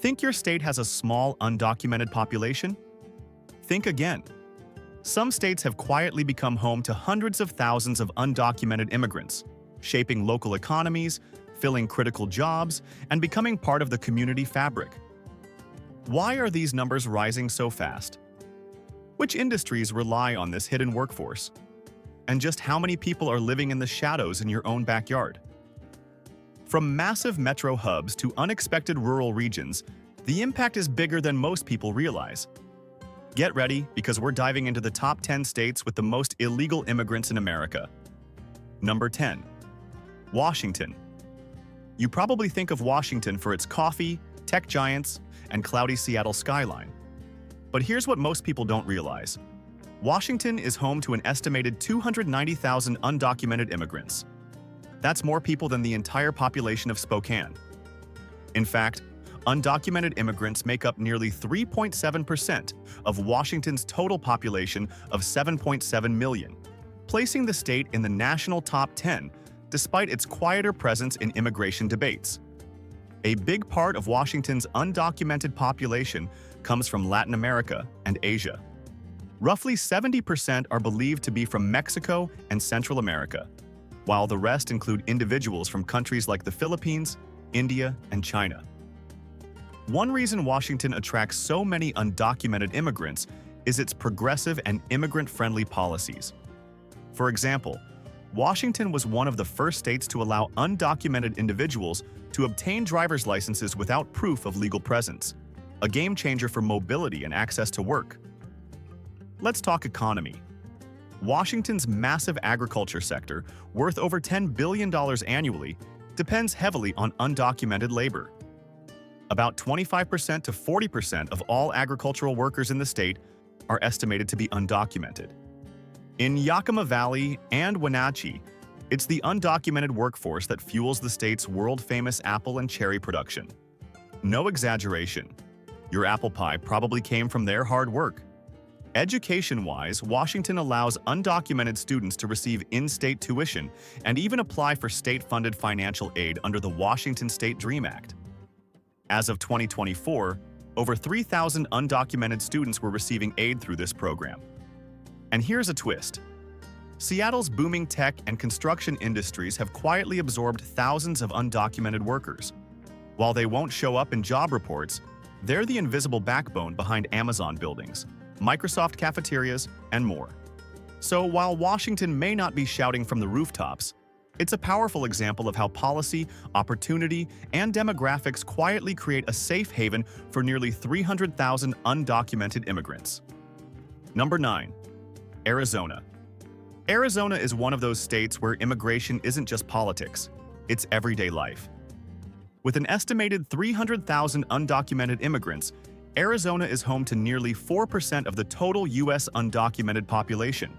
Think your state has a small, undocumented population? Think again. Some states have quietly become home to hundreds of thousands of undocumented immigrants, shaping local economies, filling critical jobs, and becoming part of the community fabric. Why are these numbers rising so fast? Which industries rely on this hidden workforce? And just how many people are living in the shadows in your own backyard? From massive metro hubs to unexpected rural regions, the impact is bigger than most people realize. Get ready, because we're diving into the top 10 states with the most illegal immigrants in America. Number 10. Washington. You probably think of Washington for its coffee, tech giants, and cloudy Seattle skyline. But here's what most people don't realize. Washington is home to an estimated 290,000 undocumented immigrants. That's more people than the entire population of Spokane. In fact, undocumented immigrants make up nearly 3.7% of Washington's total population of 7.7 million, placing the state in the national top 10 despite its quieter presence in immigration debates. A big part of Washington's undocumented population comes from Latin America and Asia. Roughly 70% are believed to be from Mexico and Central America, while the rest include individuals from countries like the Philippines, India, and China. One reason Washington attracts so many undocumented immigrants is its progressive and immigrant-friendly policies. For example, Washington was one of the first states to allow undocumented individuals to obtain driver's licenses without proof of legal presence, a game changer for mobility and access to work. Let's talk economy. Washington's massive agriculture sector, worth over $10 billion annually, depends heavily on undocumented labor. About 25% to 40% of all agricultural workers in the state are estimated to be undocumented. In Yakima Valley and Wenatchee, it's the undocumented workforce that fuels the state's world-famous apple and cherry production. No exaggeration. Your apple pie probably came from their hard work. Education-wise, Washington allows undocumented students to receive in-state tuition and even apply for state-funded financial aid under the Washington State Dream Act. As of 2024, over 3,000 undocumented students were receiving aid through this program. And here's a twist. Seattle's booming tech and construction industries have quietly absorbed thousands of undocumented workers. While they won't show up in job reports, they're the invisible backbone behind Amazon buildings, Microsoft cafeterias, and more. So while Washington may not be shouting from the rooftops, it's a powerful example of how policy, opportunity, and demographics quietly create a safe haven for nearly 300,000 undocumented immigrants. Number 9. Arizona. Arizona is one of those states where immigration isn't just politics, it's everyday life. With an estimated 300,000 undocumented immigrants, Arizona is home to nearly 4% of the total U.S. undocumented population.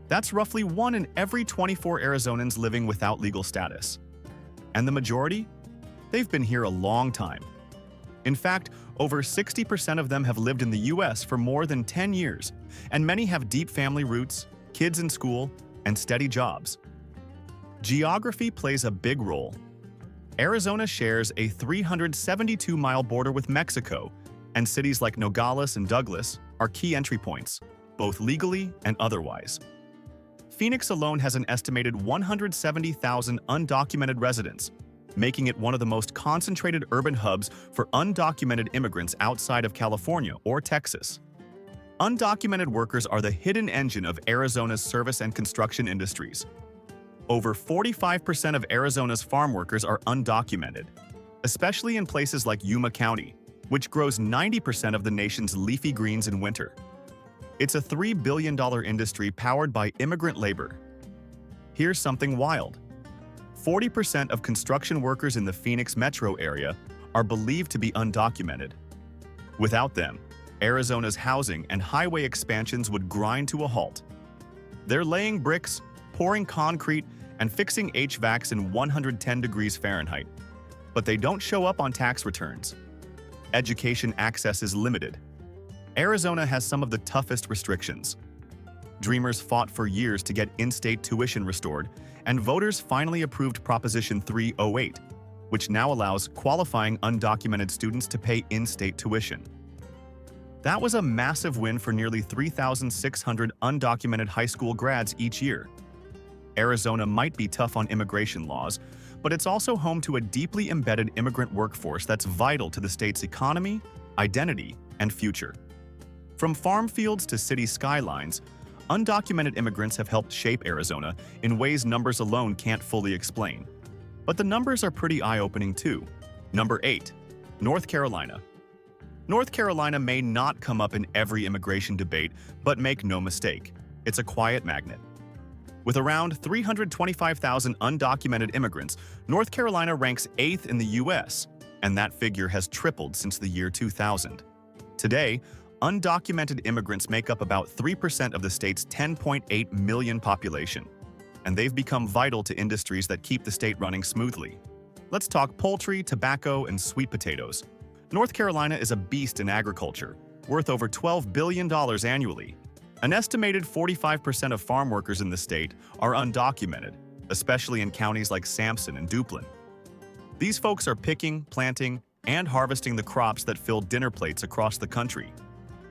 That's roughly 1 in every 24 Arizonans living without legal status. And the majority? They've been here a long time. In fact, over 60% of them have lived in the U.S. for more than 10 years, and many have deep family roots, kids in school, and steady jobs. Geography plays a big role. Arizona shares a 372-mile border with Mexico, and cities like Nogales and Douglas are key entry points, both legally and otherwise. Phoenix alone has an estimated 170,000 undocumented residents, making it one of the most concentrated urban hubs for undocumented immigrants outside of California or Texas. Undocumented workers are the hidden engine of Arizona's service and construction industries. Over 45% of Arizona's farm workers are undocumented, especially in places like Yuma County, which grows 90% of the nation's leafy greens in winter. It's a $3 billion industry powered by immigrant labor. Here's something wild. 40% of construction workers in the Phoenix metro area are believed to be undocumented. Without them, Arizona's housing and highway expansions would grind to a halt. They're laying bricks, pouring concrete, and fixing HVACs in 110 degrees Fahrenheit. But they don't show up on tax returns. Education access is limited. Arizona has some of the toughest restrictions. Dreamers fought for years to get in-state tuition restored, and voters finally approved Proposition 308, which now allows qualifying undocumented students to pay in-state tuition. That was a massive win for nearly 3,600 undocumented high school grads each year. Arizona might be tough on immigration laws, but it's also home to a deeply embedded immigrant workforce that's vital to the state's economy, identity, and future. From farm fields to city skylines, undocumented immigrants have helped shape Arizona in ways numbers alone can't fully explain. But the numbers are pretty eye-opening too. Number 8. North Carolina. North Carolina may not come up in every immigration debate, but make no mistake, it's a quiet magnet. With around 325,000 undocumented immigrants, North Carolina ranks 8th in the U.S., and that figure has tripled since the year 2000. Today, undocumented immigrants make up about 3% of the state's 10.8 million population, and they've become vital to industries that keep the state running smoothly. Let's talk poultry, tobacco, and sweet potatoes. North Carolina is a beast in agriculture, worth over $12 billion annually. An estimated 45% of farm workers in the state are undocumented, especially in counties like Sampson and Duplin. These folks are picking, planting, and harvesting the crops that fill dinner plates across the country.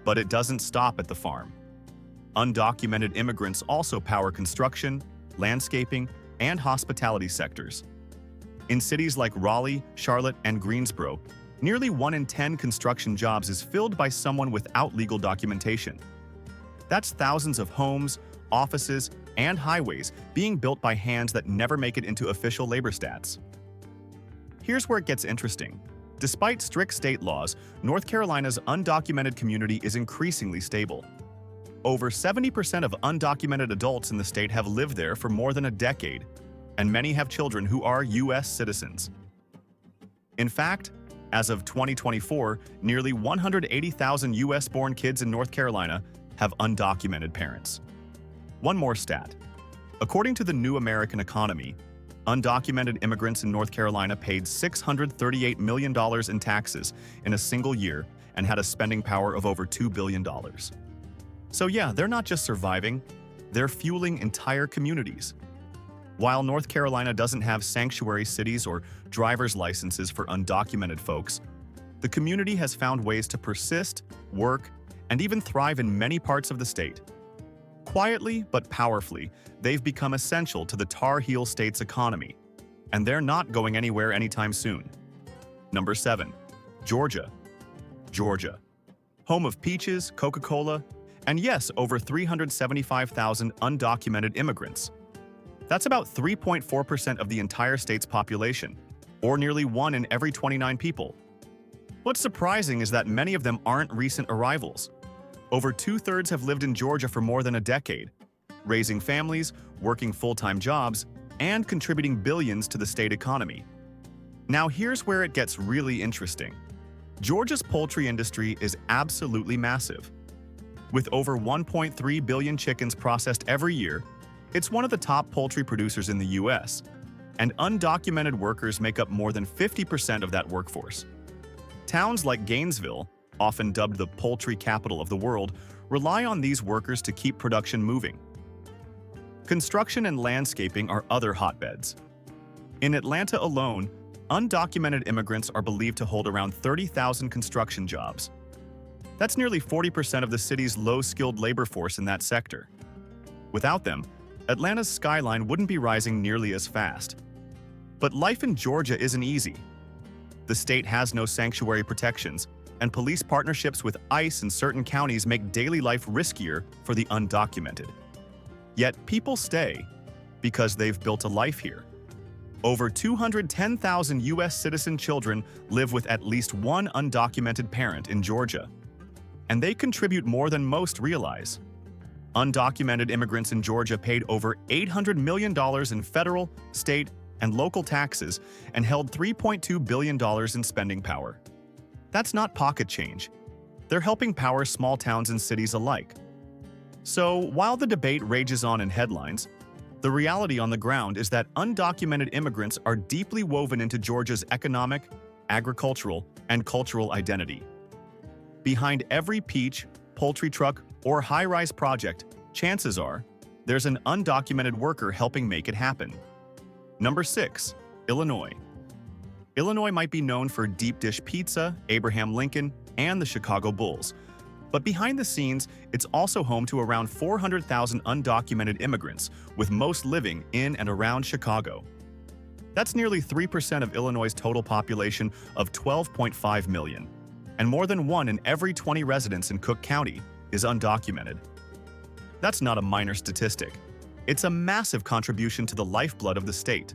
But it doesn't stop at the farm. Undocumented immigrants also power construction, landscaping, and hospitality sectors. In cities like Raleigh, Charlotte, and Greensboro, nearly 1 in 10 construction jobs is filled by someone without legal documentation. That's thousands of homes, offices, and highways being built by hands that never make it into official labor stats. Here's where it gets interesting. Despite strict state laws, North Carolina's undocumented community is increasingly stable. Over 70% of undocumented adults in the state have lived there for more than a decade, and many have children who are U.S. citizens. In fact, as of 2024, nearly 180,000 U.S.-born kids in North Carolina have undocumented parents. One more stat. According to the New American Economy, undocumented immigrants in North Carolina paid $638 million in taxes in a single year and had a spending power of over $2 billion. So yeah, they're not just surviving, they're fueling entire communities. While North Carolina doesn't have sanctuary cities or driver's licenses for undocumented folks, the community has found ways to persist, work, and even thrive in many parts of the state. Quietly but powerfully, they've become essential to the Tar Heel state's economy, and they're not going anywhere anytime soon. Number 7. Georgia. Georgia. Home of peaches, Coca-Cola, and yes, over 375,000 undocumented immigrants. That's about 3.4% of the entire state's population, or nearly 1 in every 29 people. What's surprising is that many of them aren't recent arrivals. Over 2/3 have lived in Georgia for more than a decade, raising families, working full-time jobs, and contributing billions to the state economy. Now here's where it gets really interesting. Georgia's poultry industry is absolutely massive. With over 1.3 billion chickens processed every year, it's one of the top poultry producers in the U.S., and undocumented workers make up more than 50% of that workforce. Towns like Gainesville, often dubbed the poultry capital of the world, rely on these workers to keep production moving. Construction and landscaping are other hotbeds. In Atlanta alone, undocumented immigrants are believed to hold around 30,000 construction jobs. That's nearly 40% of the city's low-skilled labor force in that sector. Without them, Atlanta's skyline wouldn't be rising nearly as fast. But life in Georgia isn't easy. The state has no sanctuary protections, and police partnerships with ICE in certain counties make daily life riskier for the undocumented. Yet people stay because they've built a life here. Over 210,000 U.S. citizen children live with at least one undocumented parent in Georgia, and they contribute more than most realize. Undocumented immigrants in Georgia paid over $800 million in federal, state, and local taxes and held $3.2 billion in spending power. That's not pocket change. They're helping power small towns and cities alike. So, while the debate rages on in headlines, the reality on the ground is that undocumented immigrants are deeply woven into Georgia's economic, agricultural, and cultural identity. Behind every peach, poultry truck, or high-rise project, chances are there's an undocumented worker helping make it happen. Number 6. Illinois. Illinois might be known for deep dish pizza, Abraham Lincoln, and the Chicago Bulls. But behind the scenes, it's also home to around 400,000 undocumented immigrants, with most living in and around Chicago. That's nearly 3% of Illinois' total population of 12.5 million. And more than 1 in every 20 residents in Cook County is undocumented. That's not a minor statistic. It's a massive contribution to the lifeblood of the state.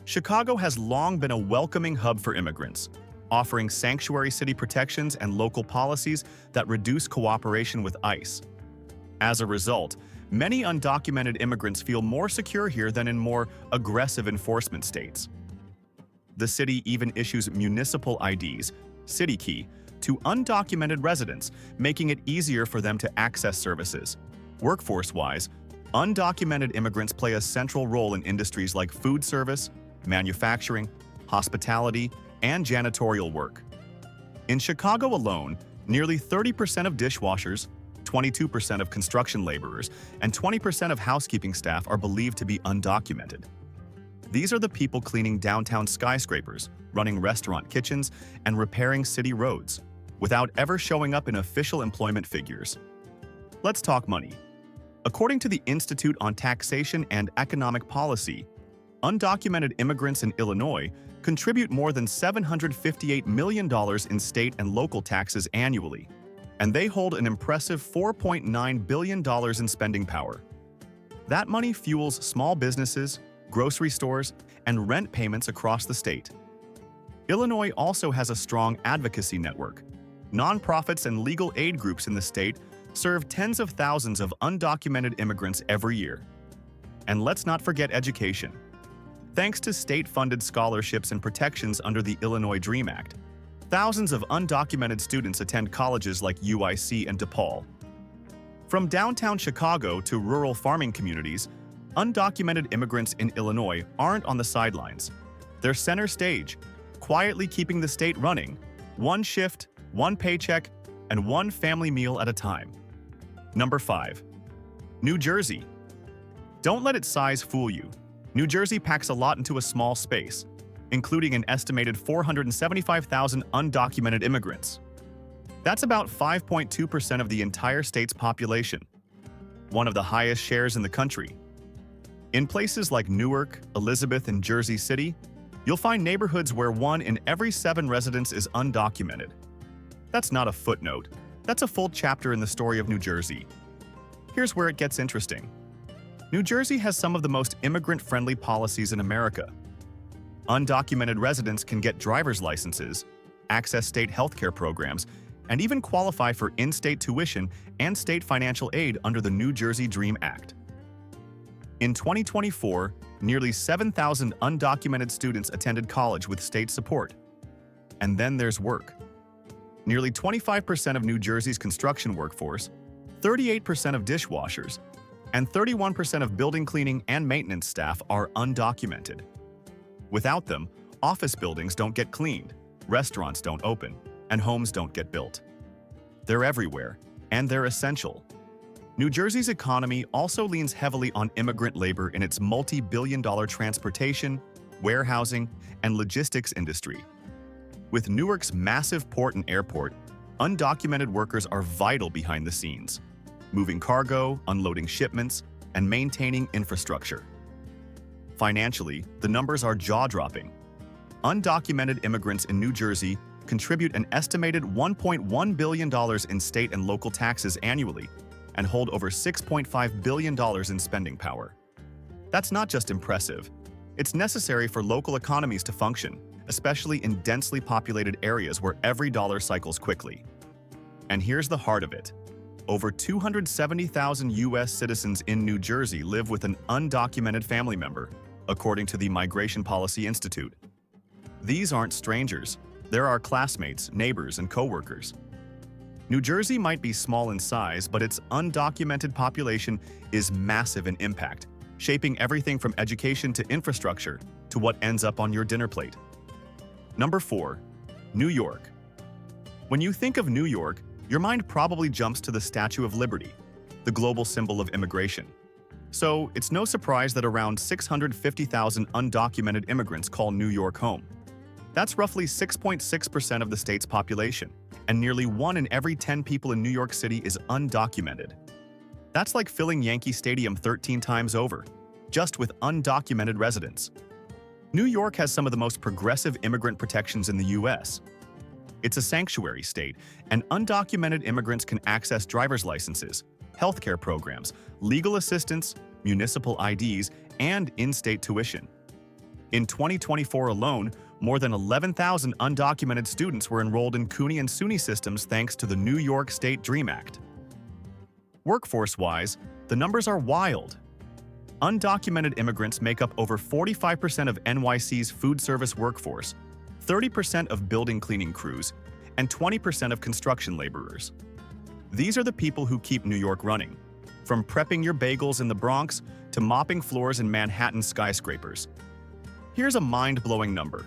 Chicago has long been a welcoming hub for immigrants, offering sanctuary city protections and local policies that reduce cooperation with ICE. As a result, many undocumented immigrants feel more secure here than in more aggressive enforcement states. The city even issues municipal IDs, City Key, to undocumented residents, making it easier for them to access services. Workforce-wise, undocumented immigrants play a central role in industries like food service, manufacturing, hospitality, and janitorial work. In Chicago alone, nearly 30% of dishwashers, 22% of construction laborers, and 20% of housekeeping staff are believed to be undocumented. These are the people cleaning downtown skyscrapers, running restaurant kitchens, and repairing city roads, without ever showing up in official employment figures. Let's talk money. According to the Institute on Taxation and Economic Policy, undocumented immigrants in Illinois contribute more than $758 million in state and local taxes annually, and they hold an impressive $4.9 billion in spending power. That money fuels small businesses, grocery stores, and rent payments across the state. Illinois also has a strong advocacy network. Nonprofits and legal aid groups in the state serve tens of thousands of undocumented immigrants every year. And let's not forget education. Thanks to state-funded scholarships and protections under the Illinois DREAM Act, thousands of undocumented students attend colleges like UIC and DePaul. From downtown Chicago to rural farming communities, undocumented immigrants in Illinois aren't on the sidelines. They're center stage, quietly keeping the state running, one shift, one paycheck, and one family meal at a time. Number 5. New Jersey. Don't let its size fool you. New Jersey packs a lot into a small space, including an estimated 475,000 undocumented immigrants. That's about 5.2% of the entire state's population, one of the highest shares in the country. In places like Newark, Elizabeth, and Jersey City, you'll find neighborhoods where 1 in every 7 residents is undocumented. That's not a footnote. That's a full chapter in the story of New Jersey. Here's where it gets interesting. New Jersey has some of the most immigrant-friendly policies in America. Undocumented residents can get driver's licenses, access state healthcare programs, and even qualify for in-state tuition and state financial aid under the New Jersey DREAM Act. In 2024, nearly 7,000 undocumented students attended college with state support. And then there's work. Nearly 25% of New Jersey's construction workforce, 38% of dishwashers, and 31% of building cleaning and maintenance staff are undocumented. Without them, office buildings don't get cleaned, restaurants don't open, and homes don't get built. They're everywhere, and they're essential. New Jersey's economy also leans heavily on immigrant labor in its multi-billion-dollar transportation, warehousing, and logistics industry. With Newark's massive port and airport, undocumented workers are vital behind the scenes, moving cargo, unloading shipments, and maintaining infrastructure. Financially, the numbers are jaw-dropping. Undocumented immigrants in New Jersey contribute an estimated $1.1 billion in state and local taxes annually and hold over $6.5 billion in spending power. That's not just impressive. It's necessary for local economies to function, especially in densely populated areas where every dollar cycles quickly. And here's the heart of it. Over 270,000 U.S. citizens in New Jersey live with an undocumented family member, according to the Migration Policy Institute. These aren't strangers. They're our classmates, neighbors, and coworkers. New Jersey might be small in size, but its undocumented population is massive in impact, shaping everything from education to infrastructure to what ends up on your dinner plate. Number 4. New York. When you think of New York, your mind probably jumps to the Statue of Liberty, the global symbol of immigration. So it's no surprise that around 650,000 undocumented immigrants call New York home. That's roughly 6.6% of the state's population, and nearly 1 in every 10 people in New York City is undocumented. That's like filling Yankee Stadium 13 times over, just with undocumented residents. New York has some of the most progressive immigrant protections in the U.S. It's a sanctuary state, and undocumented immigrants can access driver's licenses, healthcare programs, legal assistance, municipal IDs, and in-state tuition. In 2024 alone, more than 11,000 undocumented students were enrolled in CUNY and SUNY systems thanks to the New York State DREAM Act. Workforce-wise, the numbers are wild. Undocumented immigrants make up over 45% of NYC's food service workforce, 30% of building cleaning crews, and 20% of construction laborers. These are the people who keep New York running, from prepping your bagels in the Bronx to mopping floors in Manhattan skyscrapers. Here's a mind-blowing number.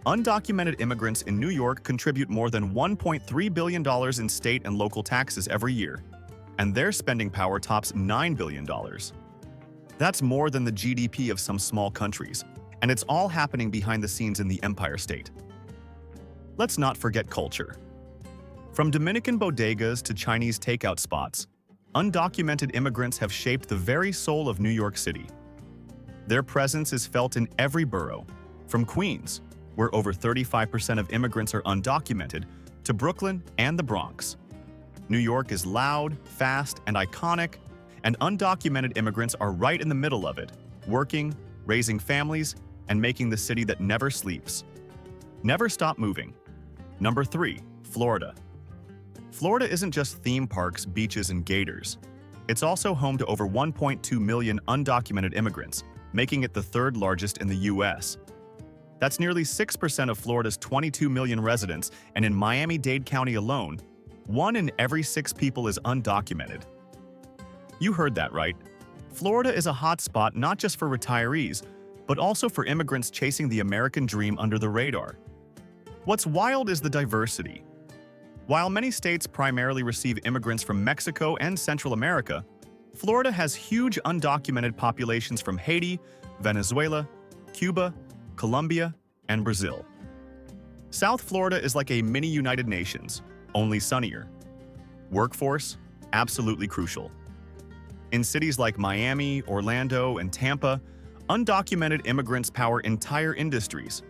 Undocumented immigrants in New York contribute more than $1.3 billion in state and local taxes every year, and their spending power tops $9 billion. That's more than the GDP of some small countries, and it's all happening behind the scenes in the Empire State. Let's not forget culture. From Dominican bodegas to Chinese takeout spots, undocumented immigrants have shaped the very soul of New York City. Their presence is felt in every borough, from Queens, where over 35% of immigrants are undocumented, to Brooklyn and the Bronx. New York is loud, fast, and iconic, and undocumented immigrants are right in the middle of it, working, raising families, and making the city that never sleeps. Never stop moving. Number 3, Florida. Florida isn't just theme parks, beaches, and gators. It's also home to over 1.2 million undocumented immigrants, making it the third largest in the U.S. That's nearly 6% of Florida's 22 million residents, and in Miami-Dade County alone, 1 in every 6 people is undocumented. You heard that right. Florida is a hotspot not just for retirees, but also for immigrants chasing the American dream under the radar. What's wild is the diversity. While many states primarily receive immigrants from Mexico and Central America, Florida has huge undocumented populations from Haiti, Venezuela, Cuba, Colombia, and Brazil. South Florida is like a mini United Nations, only sunnier. Workforce, absolutely crucial. In cities like Miami, Orlando, and Tampa, undocumented immigrants power entire industries.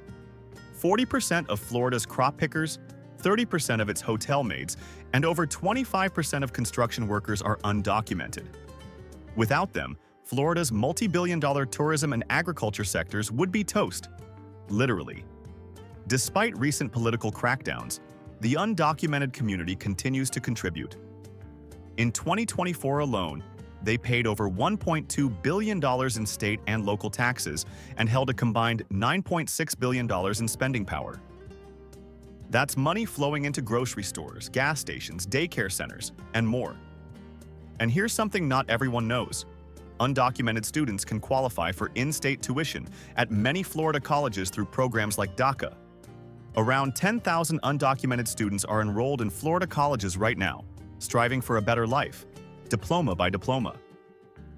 40% of Florida's crop pickers, 30% of its hotel maids, and over 25% of construction workers are undocumented. Without them, Florida's multi-billion-dollar tourism and agriculture sectors would be toast, literally. Despite recent political crackdowns, the undocumented community continues to contribute. In 2024 alone, they paid over $1.2 billion in state and local taxes and held a combined $9.6 billion in spending power. That's money flowing into grocery stores, gas stations, daycare centers, and more. And here's something not everyone knows. Undocumented students can qualify for in-state tuition at many Florida colleges through programs like DACA. Around 10,000 undocumented students are enrolled in Florida colleges right now, striving for a better life, diploma by diploma.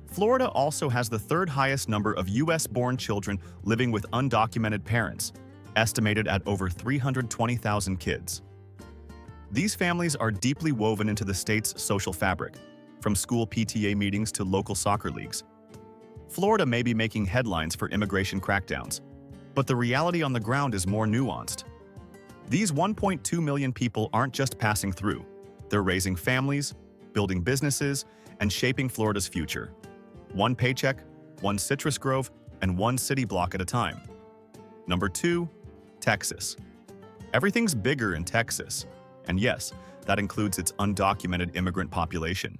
Florida also has the third highest number of U.S.-born children living with undocumented parents, estimated at over 320,000 kids. These families are deeply woven into the state's social fabric, from school PTA meetings to local soccer leagues. Florida may be making headlines for immigration crackdowns, but the reality on the ground is more nuanced. These 1.2 million people aren't just passing through. They're raising families, building businesses, and shaping Florida's future. One paycheck, one citrus grove, and one city block at a time. Number 2, Texas. Everything's bigger in Texas, and yes, that includes its undocumented immigrant population.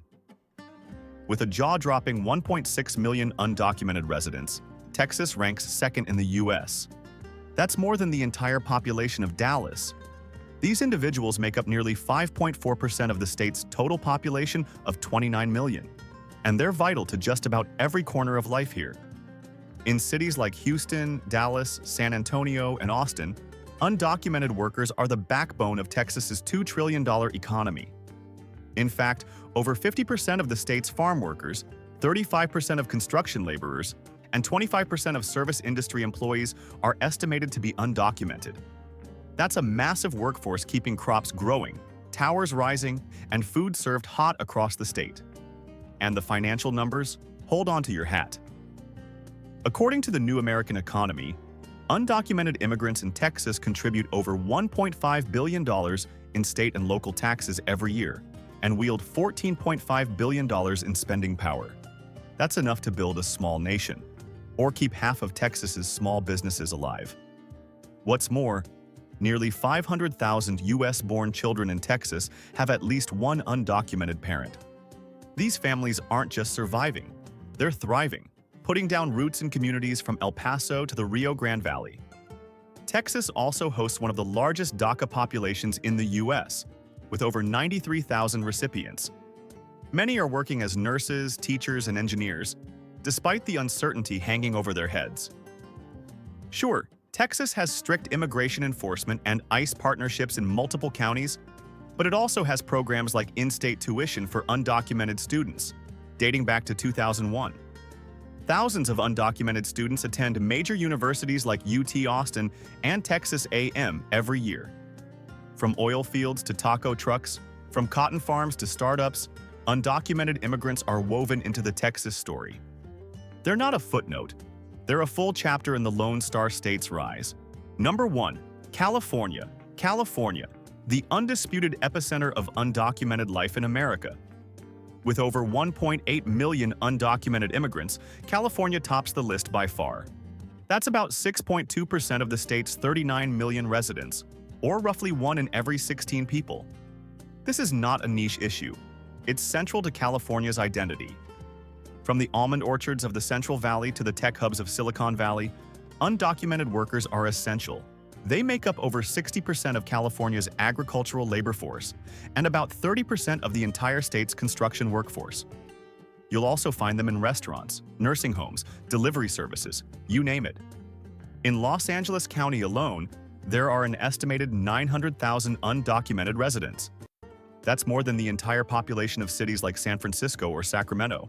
With a jaw-dropping 1.6 million undocumented residents, Texas ranks second in the U.S. That's more than the entire population of Dallas. These individuals make up nearly 5.4% of the state's total population of 29 million, and they're vital to just about every corner of life here. In cities like Houston, Dallas, San Antonio, and Austin, undocumented workers are the backbone of Texas's $2 trillion economy. In fact, over 50% of the state's farm workers, 35% of construction laborers, and 25% of service industry employees are estimated to be undocumented. That's a massive workforce keeping crops growing, towers rising, and food served hot across the state. And the financial numbers? Hold on to your hat. According to the New American Economy, undocumented immigrants in Texas contribute over $1.5 billion in state and local taxes every year and wield $14.5 billion in spending power. That's enough to build a small nation, or keep half of Texas's small businesses alive. What's more, nearly 500,000 U.S.-born children in Texas have at least one undocumented parent. These families aren't just surviving, they're thriving, putting down roots in communities from El Paso to the Rio Grande Valley. Texas also hosts one of the largest DACA populations in the U.S., with over 93,000 recipients. Many are working as nurses, teachers, and engineers, despite the uncertainty hanging over their heads. Sure, Texas has strict immigration enforcement and ICE partnerships in multiple counties, but it also has programs like in-state tuition for undocumented students, dating back to 2001. Thousands of undocumented students attend major universities like UT Austin and Texas A&M every year. From oil fields to taco trucks, from cotton farms to startups, undocumented immigrants are woven into the Texas story. They're not a footnote. They're a full chapter in the Lone Star State's rise. Number 1. California. California, the undisputed epicenter of undocumented life in America. With over 1.8 million undocumented immigrants, California tops the list by far. That's about 6.2% of the state's 39 million residents, or roughly 1 in every 16 people. This is not a niche issue. It's central to California's identity. From the almond orchards of the Central Valley to the tech hubs of Silicon Valley, undocumented workers are essential. They make up over 60% of California's agricultural labor force and about 30% of the entire state's construction workforce. You'll also find them in restaurants, nursing homes, delivery services, you name it. In Los Angeles County alone, there are an estimated 900,000 undocumented residents. That's more than the entire population of cities like San Francisco or Sacramento.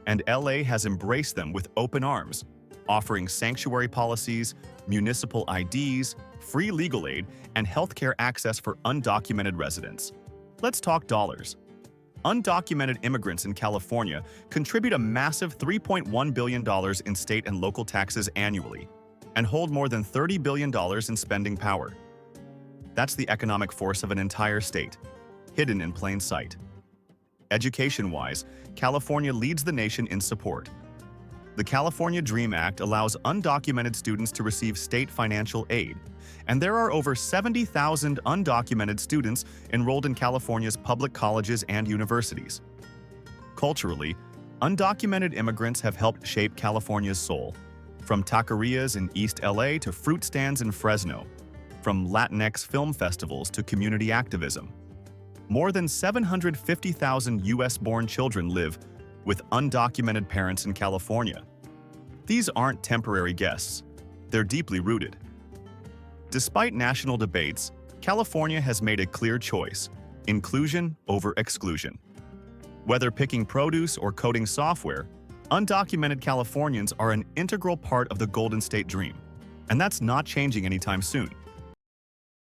And LA has embraced them with open arms, offering sanctuary policies, municipal IDs, free legal aid, and healthcare access for undocumented residents. Let's talk dollars. Undocumented immigrants in California contribute a massive $3.1 billion in state and local taxes annually, and hold more than $30 billion in spending power. That's the economic force of an entire state, hidden in plain sight. Education-wise, California leads the nation in support. The California Dream Act allows undocumented students to receive state financial aid, and there are over 70,000 undocumented students enrolled in California's public colleges and universities. Culturally, undocumented immigrants have helped shape California's soul, from taquerias in East LA to fruit stands in Fresno, from Latinx film festivals to community activism. More than 750,000 U.S.-born children live with undocumented parents in California. These aren't temporary guests. They're deeply rooted. Despite national debates, California has made a clear choice: inclusion over exclusion. Whether picking produce or coding software, undocumented Californians are an integral part of the Golden State Dream, and that's not changing anytime soon.